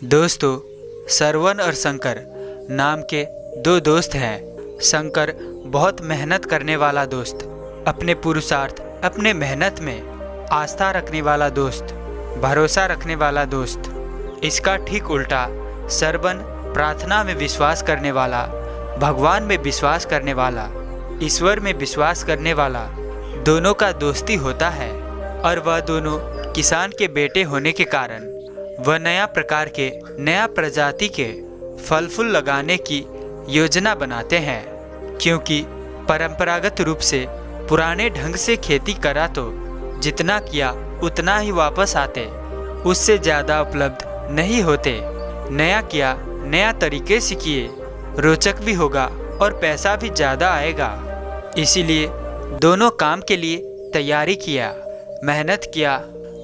दोस्तों, श्रवण और शंकर नाम के दो दोस्त हैं। शंकर बहुत मेहनत करने वाला दोस्त, अपने पुरुषार्थ, अपने मेहनत में आस्था रखने वाला दोस्त, भरोसा रखने वाला दोस्त। इसका ठीक उल्टा श्रवण प्रार्थना में विश्वास करने वाला, भगवान में विश्वास करने वाला, ईश्वर में विश्वास करने वाला दोनों का दोस्ती होता है। और वह दोनों किसान के बेटे होने के कारण वह नया प्रकार के, नया प्रजाति के फल फूल लगाने की योजना बनाते हैं। क्योंकि परंपरागत रूप से पुराने ढंग से खेती करा तो जितना किया उतना ही वापस आते, उससे ज़्यादा उपलब्ध नहीं होते। नया किया, नया तरीके से किए, रोचक भी होगा और पैसा भी ज़्यादा आएगा। इसीलिए दोनों काम के लिए तैयारी किया, मेहनत किया,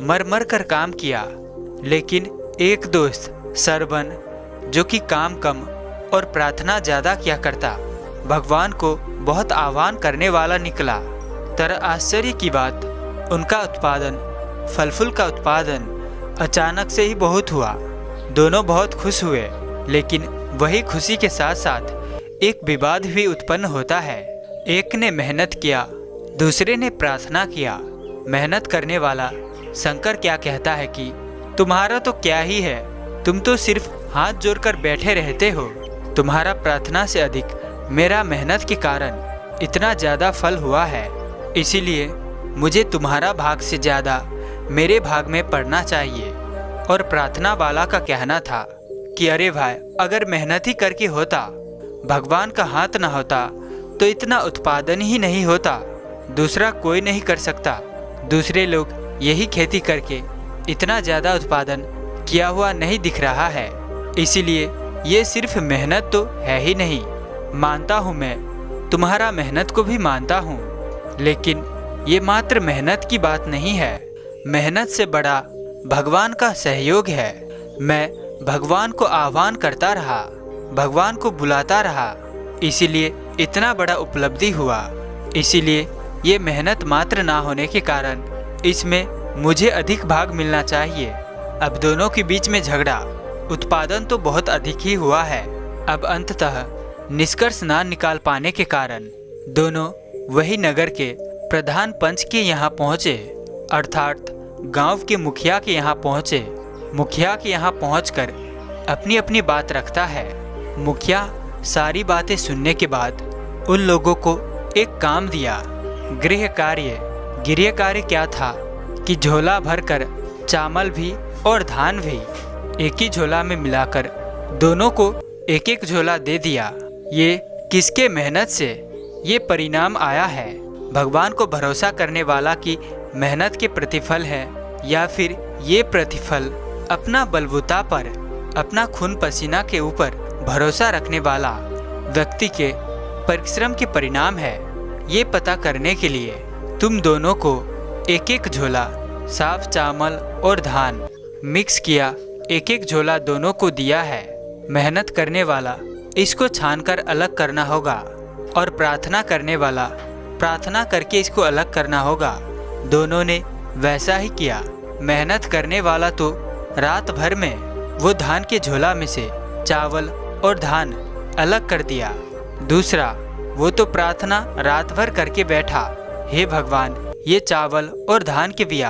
मर मर कर काम किया। लेकिन एक दोस्त श्रवण, जो कि काम कम और प्रार्थना ज़्यादा किया करता, भगवान को बहुत आह्वान करने वाला निकला। तर आश्चर्य की बात, उनका उत्पादन, फल फूल का उत्पादन अचानक से ही बहुत हुआ। दोनों बहुत खुश हुए, लेकिन वही खुशी के साथ साथ एक विवाद भी उत्पन्न होता है। एक ने मेहनत किया, दूसरे ने प्रार्थना किया। मेहनत करने वाला शंकर क्या कहता है कि तुम्हारा तो क्या ही है, तुम तो सिर्फ हाथ जोड़कर बैठे रहते हो। तुम्हारा प्रार्थना से अधिक मेरा मेहनत के कारण इतना ज़्यादा फल हुआ है, इसीलिए मुझे तुम्हारा भाग से ज़्यादा मेरे भाग में पड़ना चाहिए। और प्रार्थना वाला का कहना था कि अरे भाई, अगर मेहनत ही करके होता, भगवान का हाथ ना होता तो इतना उत्पादन ही नहीं होता। दूसरा कोई नहीं कर सकता। दूसरे लोग यही खेती करके इतना ज़्यादा उत्पादन किया हुआ नहीं दिख रहा है। इसीलिए ये सिर्फ मेहनत तो है ही नहीं। मानता हूँ, मैं तुम्हारा मेहनत को भी मानता हूँ, लेकिन ये मात्र मेहनत की बात नहीं है। मेहनत से बड़ा भगवान का सहयोग है। मैं भगवान को आह्वान करता रहा, भगवान को बुलाता रहा, इसीलिए इतना बड़ा उपलब्धि हुआ। इसीलिए ये मेहनत मात्र ना होने के कारण इसमें मुझे अधिक भाग मिलना चाहिए। अब दोनों के बीच में झगड़ा, उत्पादन तो बहुत अधिक ही हुआ है। अब अंततः निष्कर्ष ना निकाल पाने के कारण दोनों वही नगर के प्रधान पंच के यहाँ पहुँचे, अर्थात गांव के मुखिया के यहाँ पहुँचे। मुखिया के यहाँ पहुँचकर अपनी अपनी बात रखता है। मुखिया सारी बातें सुनने के बाद उन लोगों को एक काम दिया, गृह कार्य। गृह कार्य क्या था कि झोला भरकर चावल भी और धान भी एक ही झोला में मिलाकर दोनों को एक एक झोला दे दिया। ये किसके मेहनत से ये परिणाम आया है? भगवान को भरोसा करने वाला की मेहनत के प्रतिफल है, या फिर ये प्रतिफल अपना बलबूता पर, अपना खून पसीना के ऊपर भरोसा रखने वाला व्यक्ति के परिश्रम के परिणाम है? ये पता करने के लिए तुम दोनों को एक एक झोला साफ चावल और धान मिक्स किया, एक एक झोला दोनों को दिया है। मेहनत करने वाला इसको छानकर अलग करना होगा, और प्रार्थना करने वाला प्रार्थना करके इसको अलग करना होगा। दोनों ने वैसा ही किया। मेहनत करने वाला तो रात भर में वो धान के झोला में से चावल और धान अलग कर दिया। दूसरा वो तो प्रार्थना रात भर करके बैठा, हे भगवान, ये चावल और धान के बिया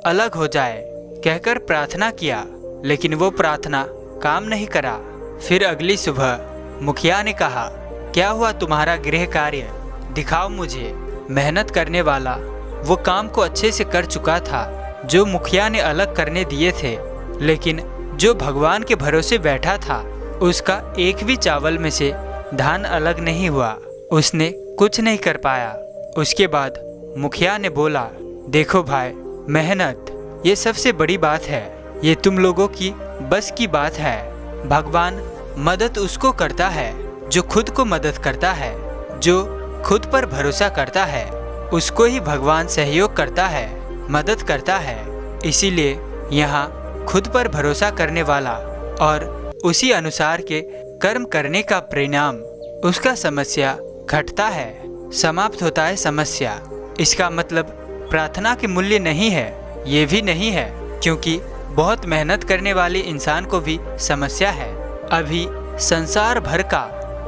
अलग हो जाए कहकर प्रार्थना किया, लेकिन वो प्रार्थना काम नहीं करा। फिर अगली सुबह मुखिया ने कहा, क्या हुआ तुम्हारा गृह कार्य, दिखाओ मुझे। मेहनत करने वाला वो काम को अच्छे से कर चुका था जो मुखिया ने अलग करने दिए थे, लेकिन जो भगवान के भरोसे बैठा था उसका एक भी चावल में से धान अलग नहीं हुआ। उसने कुछ नहीं कर पाया। उसके बाद मुखिया ने बोला, देखो भाई, मेहनत ये सबसे बड़ी बात है। ये तुम लोगों की बस की बात है। भगवान मदद उसको करता है जो खुद को मदद करता है। जो खुद पर भरोसा करता है उसको ही भगवान सहयोग करता है, मदद करता है। इसीलिए यहाँ खुद पर भरोसा करने वाला और उसी अनुसार के कर्म करने का परिणाम, उसका समस्या घटता है, समाप्त होता है समस्या। इसका मतलब प्रार्थना के मूल्य नहीं है, ये भी नहीं है, क्योंकि बहुत मेहनत करने वाले इंसान को भी समस्या है। अभी संसार भर का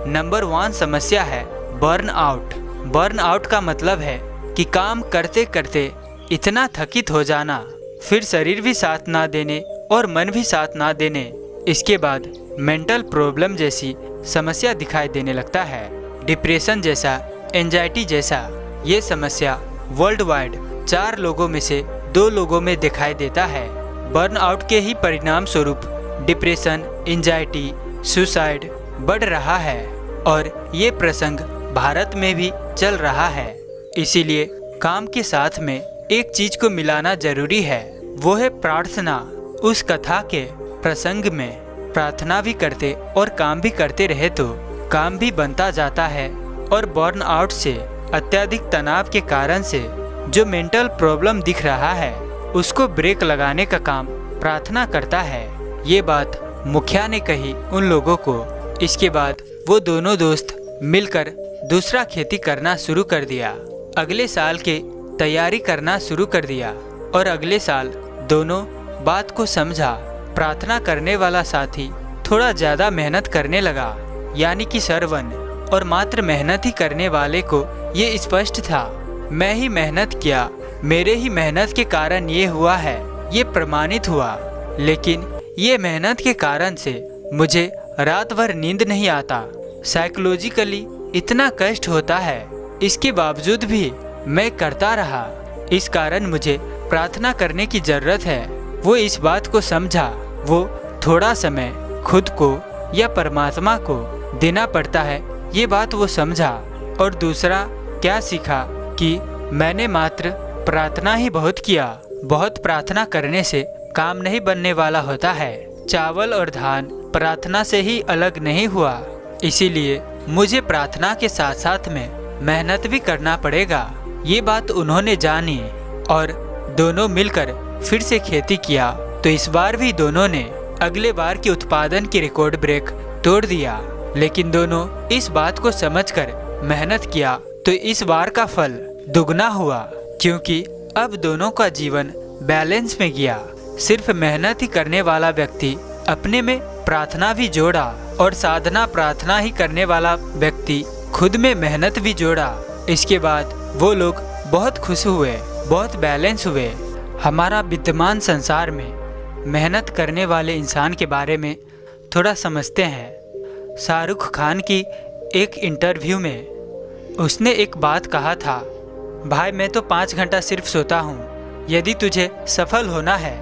नंबर 1 समस्या है बर्नआउट। बर्नआउट का मतलब है कि काम करते करते इतना थकित हो जाना, फिर शरीर भी साथ ना देने और मन भी साथ ना देने, इसके बाद मेंटल प्रॉब्लम जैसी समस्या दिखाई देने लगता है। डिप्रेशन जैसा, एंजाइटी जैसा ये समस्या वर्ल्ड वाइड 4 लोगों में से 2 लोगों में दिखाई देता है। बर्नआउट के ही परिणाम स्वरूप डिप्रेशन, एंजाइटी, सुसाइड बढ़ रहा है और ये प्रसंग भारत में भी चल रहा है। इसीलिए काम के साथ में एक चीज को मिलाना जरूरी है, वो है प्रार्थना। उस कथा के प्रसंग में प्रार्थना भी करते और काम भी करते रहे तो काम भी बनता जाता है और बर्नआउट से, अत्यधिक तनाव के कारण से जो मेंटल प्रॉब्लम दिख रहा है उसको ब्रेक लगाने का काम प्रार्थना करता है। ये बात मुखिया ने कही उन लोगों को। इसके बाद वो दोनों दोस्त मिलकर दूसरा खेती करना शुरू कर दिया। अगले साल के तैयारी करना शुरू कर दिया और अगले साल दोनों बात को समझा। प्रार्थना करने वाला साथी थोड़ा ज़्यादा मेहनत करने लगा, यानी कि श्रवण, और मात्र मेहनत ही करने वाले को ये स्पष्ट था, मैं ही मेहनत किया, मेरे ही मेहनत के कारण ये हुआ है, ये प्रमाणित हुआ। लेकिन ये मेहनत के कारण से मुझे रात भर नींद नहीं आता, साइकोलॉजिकली इतना कष्ट होता है, इसके बावजूद भी मैं करता रहा। इस कारण मुझे प्रार्थना करने की जरूरत है। वो इस बात को समझा। वो थोड़ा समय खुद को या परमात्मा को देना पड़ता है, ये बात वो समझा। और दूसरा क्या सीखा कि मैंने मात्र प्रार्थना ही बहुत किया। बहुत प्रार्थना करने से काम नहीं बनने वाला होता है। चावल और धान प्रार्थना से ही अलग नहीं हुआ, इसीलिए मुझे प्रार्थना के साथ साथ में मेहनत भी करना पड़ेगा। ये बात उन्होंने जानी और दोनों मिलकर फिर से खेती किया। तो इस बार भी दोनों ने अगले बार के उत्पादन की रिकॉर्ड ब्रेक तोड़ दिया। लेकिन दोनों इस बात को समझकर मेहनत किया तो इस बार का फल दुगना हुआ, क्योंकि अब दोनों का जीवन बैलेंस में गया। सिर्फ मेहनत ही करने वाला व्यक्ति अपने में प्रार्थना भी जोड़ा और साधना प्रार्थना ही करने वाला व्यक्ति खुद में मेहनत भी जोड़ा। इसके बाद वो लोग बहुत खुश हुए, बहुत बैलेंस हुए। हमारा विद्यमान संसार में मेहनत करने वाले इंसान के बारे में थोड़ा समझते हैं। शाहरुख खान की एक इंटरव्यू में उसने एक बात कहा था, भाई मैं तो 5 घंटा सिर्फ सोता हूँ। यदि तुझे सफल होना है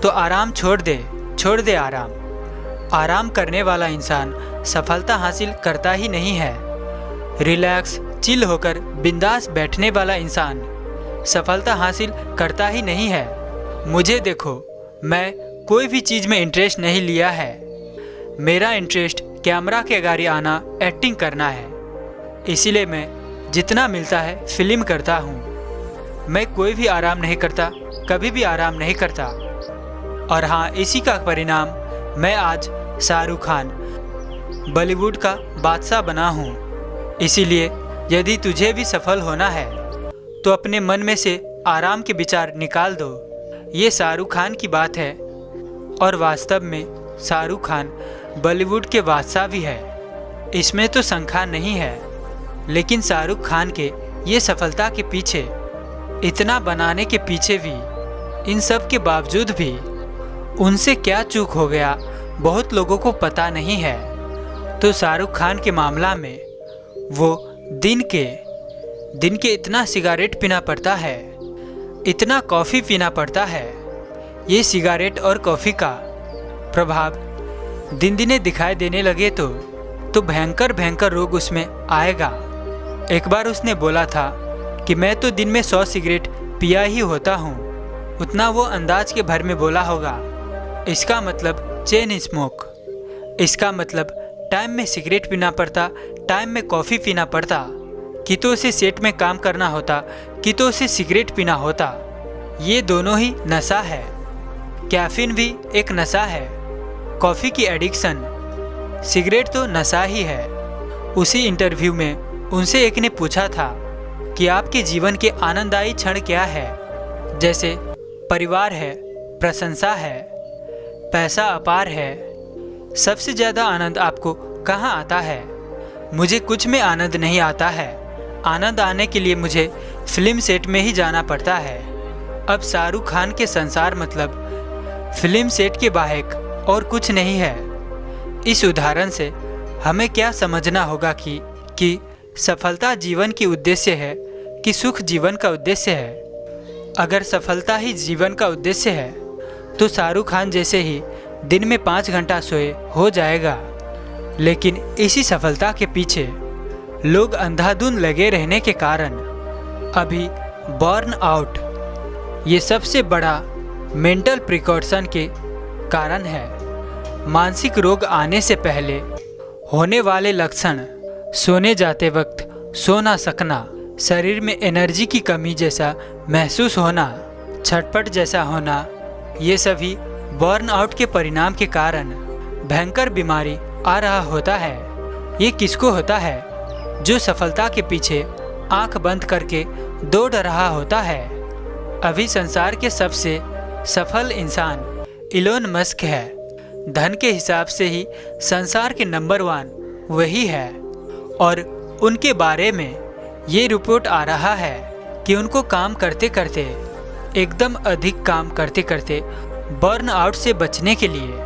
तो आराम छोड़ दे आराम। आराम करने वाला इंसान सफलता हासिल करता ही नहीं है। रिलैक्स, चिल होकर बिंदास बैठने वाला इंसान सफलता हासिल करता ही नहीं है। मुझे देखो, मैं कोई भी चीज़ में इंटरेस्ट नहीं लिया है। मेरा इंटरेस्ट कैमरा के आगे आना, एक्टिंग करना है। इसीलिए मैं जितना मिलता है फिल्म करता हूँ। मैं कोई भी आराम नहीं करता, कभी भी आराम नहीं करता। और हाँ, इसी का परिणाम मैं आज शाहरुख खान बॉलीवुड का बादशाह बना हूँ। इसीलिए यदि तुझे भी सफल होना है तो अपने मन में से आराम के विचार निकाल दो। ये शाहरुख खान की बात है और वास्तव में शाहरुख खान बॉलीवुड के बादशाह भी है, इसमें तो शंका नहीं है। लेकिन शाहरुख खान के ये सफलता के पीछे, इतना बनाने के पीछे भी, इन सब के बावजूद भी उनसे क्या चूक हो गया बहुत लोगों को पता नहीं है। तो शाहरुख खान के मामला में वो दिन के इतना सिगरेट पीना पड़ता है, इतना कॉफ़ी पीना पड़ता है। ये सिगरेट और कॉफ़ी का प्रभाव दिन दिने दिखाई देने लगे तो भयंकर रोग उसमें आएगा। एक बार उसने बोला था कि मैं तो दिन में 100 सिगरेट पिया ही होता हूँ। उतना वो अंदाज के भर में बोला होगा। इसका मतलब चेन स्मोक, इसका मतलब टाइम में सिगरेट पीना पड़ता, टाइम में कॉफ़ी पीना पड़ता। कि तो उसे सेट में काम करना होता, कि तो उसे सिगरेट पीना होता। ये दोनों ही नशा है। कैफीन भी एक नशा है, कॉफ़ी की एडिक्शन, सिगरेट तो नशा ही है। उसी इंटरव्यू में उनसे एक ने पूछा था कि आपके जीवन के आनंददायी क्षण क्या है। जैसे परिवार है, प्रशंसा है, पैसा अपार है। सबसे ज़्यादा आनंद आपको कहाँ आता है? मुझे कुछ में आनंद नहीं आता है। आनंद आने के लिए मुझे फिल्म सेट में ही जाना पड़ता है। अब शाहरुख खान के संसार मतलब फिल्म सेट के बाहर और कुछ नहीं है। इस उदाहरण से हमें क्या समझना होगा कि सफलता जीवन की उद्देश्य है कि सुख जीवन का उद्देश्य है। अगर सफलता ही जीवन का उद्देश्य है तो शाहरुख खान जैसे ही दिन में 5 घंटा सोए हो जाएगा। लेकिन इसी सफलता के पीछे लोग अंधाधुंध लगे रहने के कारण अभी बर्न आउट, ये सबसे बड़ा मेंटल प्रिकॉशन के कारण है। मानसिक रोग आने से पहले होने वाले लक्षण, सोने जाते वक्त सो ना सकना, शरीर में एनर्जी की कमी जैसा महसूस होना, छटपट जैसा होना, ये सभी बर्न आउट के परिणाम के कारण भयंकर बीमारी आ रहा होता है। ये किसको होता है? जो सफलता के पीछे आंख बंद करके दौड़ रहा होता है। अभी संसार के सबसे सफल इंसान इलोन मस्क है। धन के हिसाब से ही संसार के नंबर 1 वही है और उनके बारे में ये रिपोर्ट आ रहा है कि उनको काम करते करते, एकदम अधिक काम करते करते बर्न आउट से बचने के लिए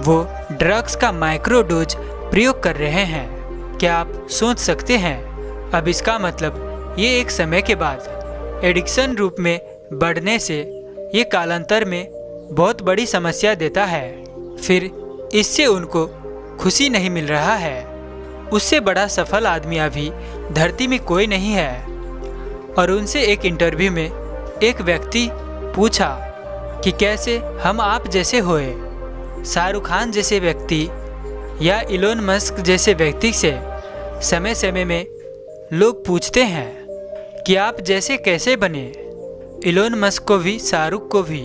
वो ड्रग्स का माइक्रो डोज प्रयोग कर रहे हैं। क्या आप सोच सकते हैं? अब इसका मतलब ये एक समय के बाद एडिक्शन रूप में बढ़ने से ये कालांतर में बहुत बड़ी समस्या देता है। फिर इससे उनको खुशी नहीं मिल रहा है। उससे बड़ा सफल आदमी अभी धरती में कोई नहीं है। और उनसे एक इंटरव्यू में एक व्यक्ति पूछा कि कैसे हम आप जैसे होए। शाहरुख खान जैसे व्यक्ति या इलोन मस्क जैसे व्यक्ति से समय समय में लोग पूछते हैं कि आप जैसे कैसे बने। इलोन मस्क को भी शाहरुख को भी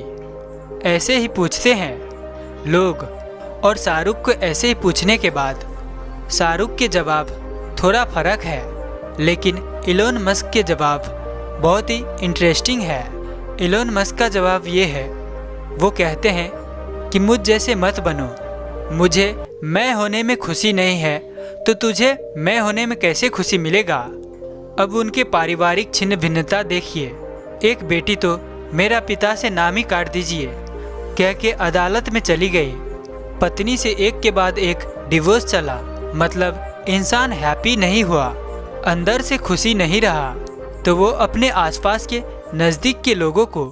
ऐसे ही पूछते हैं लोग। और शाहरुख को ऐसे ही पूछने के बाद शाहरुख के जवाब थोड़ा फर्क है, लेकिन इलोन मस्क के जवाब बहुत ही इंटरेस्टिंग है। इलोन मस्क का जवाब ये है, वो कहते हैं कि मुझ जैसे मत बनो। मुझे मैं होने में खुशी नहीं है तो तुझे मैं होने में कैसे खुशी मिलेगा। अब उनके पारिवारिक छिन्न भिन्नता देखिए। एक बेटी तो मेरा पिता से नाम ही काट दीजिए कह के अदालत में चली गई। पत्नी से एक के बाद एक डिवोर्स चला। मतलब इंसान हैप्पी नहीं हुआ, अंदर से खुशी नहीं रहा तो वो अपने आसपास के नज़दीक के लोगों को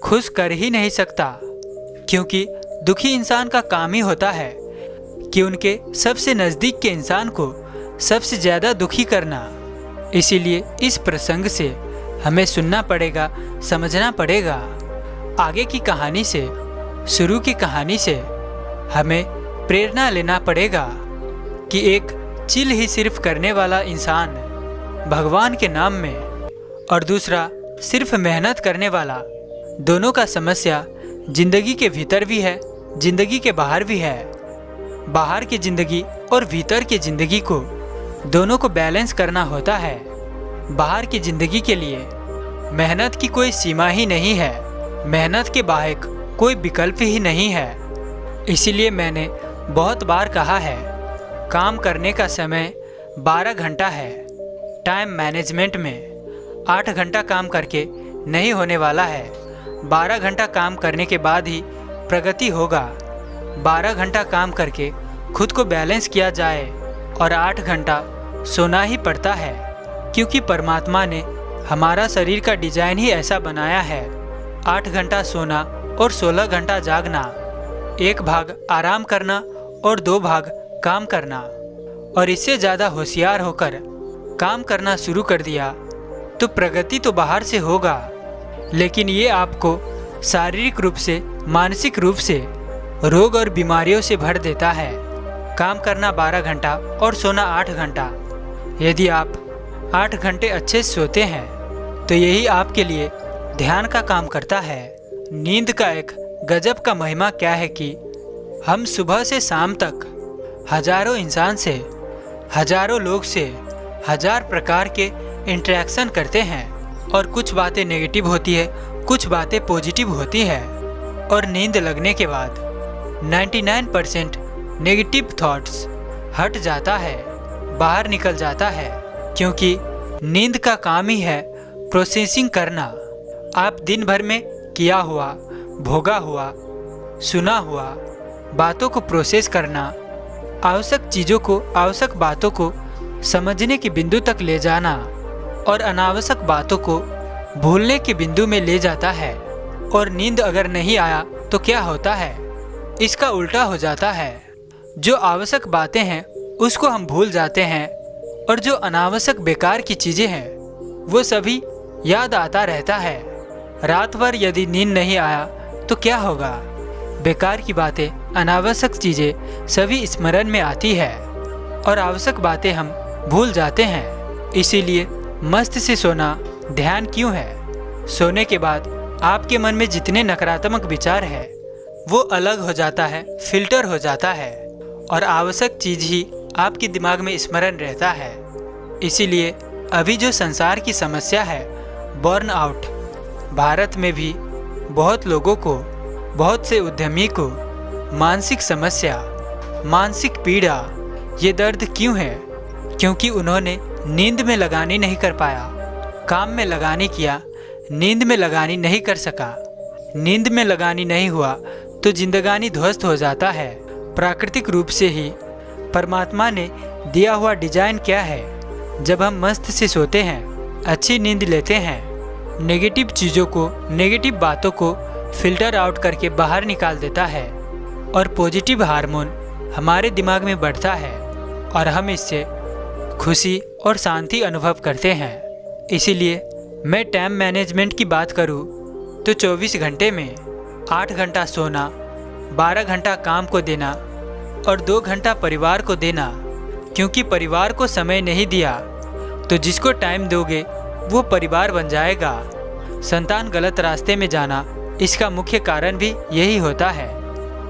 खुश कर ही नहीं सकता। क्योंकि दुखी इंसान का काम ही होता है कि उनके सबसे नज़दीक के इंसान को सबसे ज़्यादा दुखी करना। इसीलिए इस प्रसंग से हमें सुनना पड़ेगा, समझना पड़ेगा। आगे की कहानी से, शुरू की कहानी से हमें प्रेरणा लेना पड़ेगा कि एक चिल ही सिर्फ करने वाला इंसान भगवान के नाम में और दूसरा सिर्फ मेहनत करने वाला, दोनों का समस्या जिंदगी के भीतर भी है, जिंदगी के बाहर भी है। बाहर की जिंदगी और भीतर की जिंदगी को दोनों को बैलेंस करना होता है। बाहर की जिंदगी के लिए मेहनत की कोई सीमा ही नहीं है, मेहनत के बाहर कोई विकल्प ही नहीं है। इसीलिए मैंने बहुत बार कहा है, काम करने का समय 12 घंटा है। टाइम मैनेजमेंट में 8 घंटा काम करके नहीं होने वाला है। 12 घंटा काम करने के बाद ही प्रगति होगा। 12 घंटा काम करके खुद को बैलेंस किया जाए और 8 घंटा सोना ही पड़ता है, क्योंकि परमात्मा ने हमारा शरीर का डिजाइन ही ऐसा बनाया है। 8 घंटा सोना और 16 घंटा जागना, 1 भाग आराम करना और 2 भाग काम करना। और इससे ज़्यादा होशियार होकर काम करना शुरू कर दिया तो प्रगति तो बाहर से होगा, लेकिन ये आपको शारीरिक रूप से, मानसिक रूप से रोग और बीमारियों से भर देता है। काम करना 12 घंटा और सोना 8 घंटा। यदि आप 8 घंटे अच्छे से सोते हैं तो यही आपके लिए ध्यान का काम करता है। नींद का एक गजब का महिमा क्या है कि हम सुबह से शाम तक हजारों इंसान से, हजारों लोग से 1000 प्रकार के इंटरेक्शन करते हैं और कुछ बातें नेगेटिव होती है, कुछ बातें पॉजिटिव होती है। और नींद लगने के बाद 99% नेगेटिव थॉट्स हट जाता है, बाहर निकल जाता है, क्योंकि नींद का काम ही है प्रोसेसिंग करना। आप दिन भर में किया हुआ, भोगा हुआ, सुना हुआ बातों को प्रोसेस करना, आवश्यक चीज़ों को, आवश्यक बातों को समझने के बिंदु तक ले जाना और अनावश्यक बातों को भूलने के बिंदु में ले जाता है। और नींद अगर नहीं आया तो क्या होता है? इसका उल्टा हो जाता है। जो आवश्यक बातें हैं उसको हम भूल जाते हैं और जो अनावश्यक बेकार की चीज़ें हैं वो सभी याद आता रहता है। रात भर यदि नींद नहीं आया तो क्या होगा? बेकार की बातें, अनावश्यक चीज़ें सभी स्मरण में आती है और आवश्यक बातें हम भूल जाते हैं। इसीलिए मस्त से सोना ध्यान क्यों है? सोने के बाद आपके मन में जितने नकारात्मक विचार हैं वो अलग हो जाता है, फिल्टर हो जाता है और आवश्यक चीज़ ही आपके दिमाग में स्मरण रहता है। इसीलिए अभी जो संसार की समस्या है बर्नआउट, भारत में भी बहुत लोगों को, बहुत से उद्यमी को मानसिक समस्या, मानसिक पीड़ा, ये दर्द क्यों है? क्योंकि उन्होंने नींद में लगानी नहीं कर पाया, काम में लगानी किया, नींद में लगानी नहीं कर सका। नींद में लगानी नहीं हुआ तो जिंदगानी ध्वस्त हो जाता है। प्राकृतिक रूप से ही परमात्मा ने दिया हुआ डिजाइन क्या है? जब हम मस्त से सोते हैं, अच्छी नींद लेते हैं, नेगेटिव चीज़ों को, नेगेटिव बातों को फिल्टर आउट करके बाहर निकाल देता है और पॉजिटिव हार्मोन हमारे दिमाग में बढ़ता है और हम इससे खुशी और शांति अनुभव करते हैं। इसीलिए मैं टाइम मैनेजमेंट की बात करूं तो 24 घंटे में 8 घंटा सोना, 12 घंटा काम को देना और 2 घंटा परिवार को देना। क्योंकि परिवार को समय नहीं दिया तो जिसको टाइम दोगे वो परिवार बन जाएगा। संतान गलत रास्ते में जाना, इसका मुख्य कारण भी यही होता है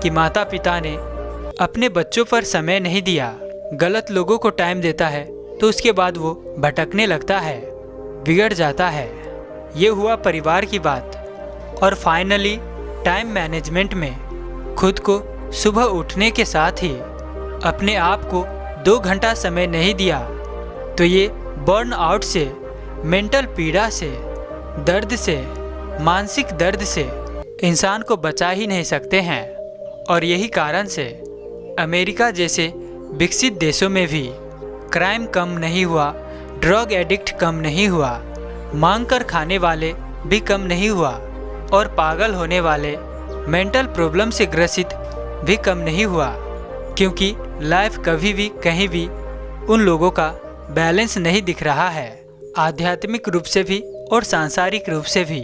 कि माता पिता ने अपने बच्चों पर समय नहीं दिया, गलत लोगों को टाइम देता है तो उसके बाद वो भटकने लगता है, बिगड़ जाता है। ये हुआ परिवार की बात। और फाइनली टाइम मैनेजमेंट में खुद को सुबह उठने के साथ ही अपने आप को 2 घंटा समय नहीं दिया तो ये बर्नआउट से, मेंटल पीड़ा से, दर्द से, मानसिक दर्द से इंसान को बचा ही नहीं सकते हैं। और यही कारण से अमेरिका जैसे विकसित देशों में भी क्राइम कम नहीं हुआ, ड्रग एडिक्ट कम नहीं हुआ, मांग कर खाने वाले भी कम नहीं हुआ और पागल होने वाले, मेंटल प्रॉब्लम से ग्रसित भी कम नहीं हुआ। क्योंकि लाइफ कभी भी कहीं भी उन लोगों का बैलेंस नहीं दिख रहा है, आध्यात्मिक रूप से भी और सांसारिक रूप से भी।